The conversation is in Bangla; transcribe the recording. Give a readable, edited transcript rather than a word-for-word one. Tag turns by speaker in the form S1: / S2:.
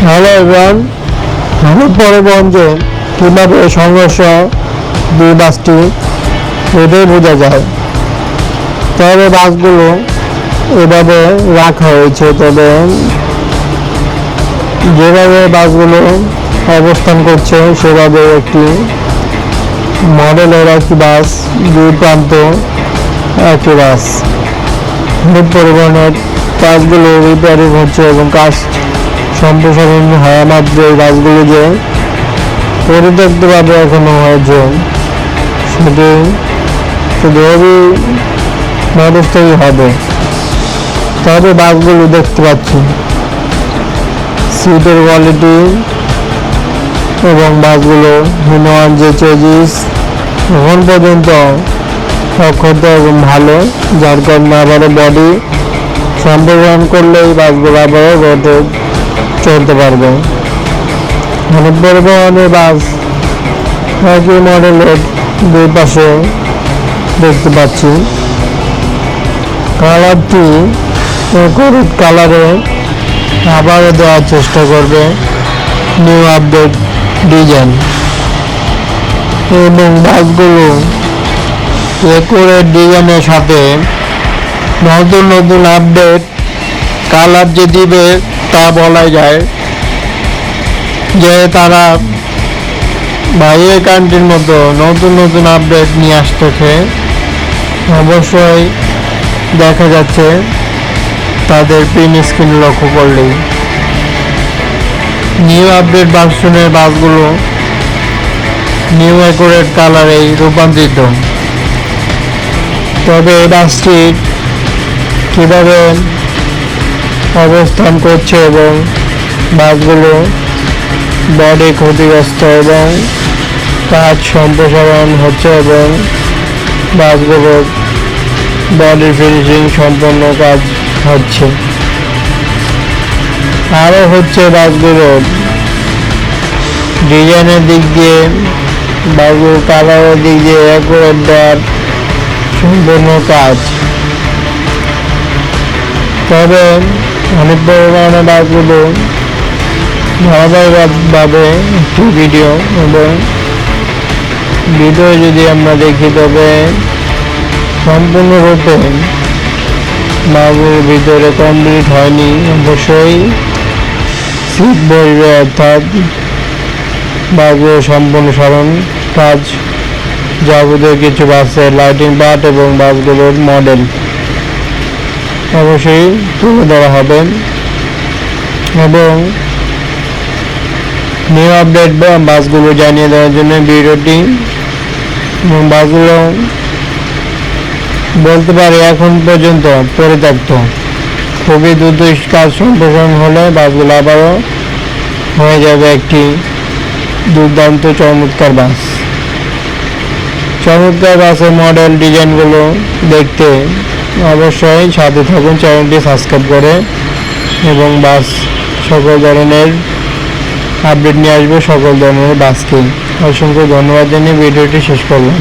S1: হ্যালো এভরিওয়ান, ভারত পরিবহনে কীভাবে সংঘর্ষ দুই বাসটি এটাই বোঝা যায়। তবে বাসগুলো এভাবে রাখা হয়েছে, তবে যেভাবে বাসগুলো অবস্থান করছে সেভাবে একটি মডেলের একটি বাস, দুই প্রান্ত একটি বাস। ভারত পরিবহনের কাজগুলো রিপেয়ারিং হচ্ছে এবং কাজ সম্প্রসারণ হওয়া মাত্র এই বাসগুলো যে পরিত্যক্তভাবে এখনো হয়েছে সেটি শুধু অবস্থায় হবে। তবে বাসগুলো দেখতে পাচ্ছি সিটের কোয়ালিটি এবং বাসগুলো হিনোয়ার যে চেজিস এখন পর্যন্ত অক্ষত এবং ভালো, যার কারণে আবারও বডি সম্প্রসারণ করলেই বাসগুলো আবারও রোডে চলতে পারবে। ভারত পরিবহনের বাস একই মডেলের দুই পাশে দেখতে পাচ্ছি। কালারটি হলুদ কালারে আবারও দেওয়ার চেষ্টা করবে নিউ আপডেট ডিজাইন, এবং বাসগুলো একরের ডিজাইনের সাথে নতুন নতুন আপডেট কালার যে দিবে তা বলা যায় যে তারা বাইরের কান্ট্রির মতো নতুন নতুন আপডেট নিয়ে আসতেছে। অবশ্যই দেখা যাচ্ছে তাদের প্রিন্ট স্ক্রিন লক্ষ্য করলেই নিউ আপডেট ভার্সনের বাসগুলো নিউ অ্যাকুরেট কালারেই রূপান্তরিত। তবে এই বাসটি কীভাবে অবস্থান করছে এবং বাসগুলো বডি ক্ষতিগ্রস্ত এবং কাজ সম্প্রসারণ হচ্ছে এবং বাসগুলোর বডি ফিনিশিং সম্পন্ন কাজ হচ্ছে। আরও হচ্ছে বাসগুলোর ডিজাইনের দিক দিয়ে, বাসগুলোর কালারের দিক দিয়ে অ্যাকুরেট দেওয়ার সম্পূর্ণ কাজ। তবে অনেক পরিমাণে বাসগুলো ধারাবাহিকভাবে একটি ভিডিও এবং ভিডিও যদি আমরা দেখি তবে সম্পূর্ণরূপে বাসগুলোর ভিতরে কমপ্লিট হয়নি। অবশ্যই সিট বসবে, অর্থাৎ বাসগুলোর সম্পূর্ণ কাজ যাবতীয় কিছু বাসের লাইটিং পার্ট এবং বাসগুলোর মডেল অবশ্যই তুলে ধরা হবে এবং নিউ আপডেট বা বাসগুলো জানিয়ে দেওয়ার জন্য ভিডিওটি। এবং বাসগুলো বলতে পারি এখন পর্যন্ত পরিত্যক্ত, খুবই দ্রুত কাজ সম্প্রসারণ হলে বাসগুলো আবারও হয়ে যাবে একটি দুর্দান্ত চমৎকার বাস। চমৎকার বাসের মডেল ডিজাইনগুলো দেখতে অবশ্যই সাথে থাকুন, চ্যানেলটি সাবস্ক্রাইব করে, এবং বাস সকল ধরনের আপডেট নিয়ে আসবে সকল ধরনের বাসকে। অসংখ্য ধন্যবাদ জানিয়ে ভিডিওটি শেষ করলাম।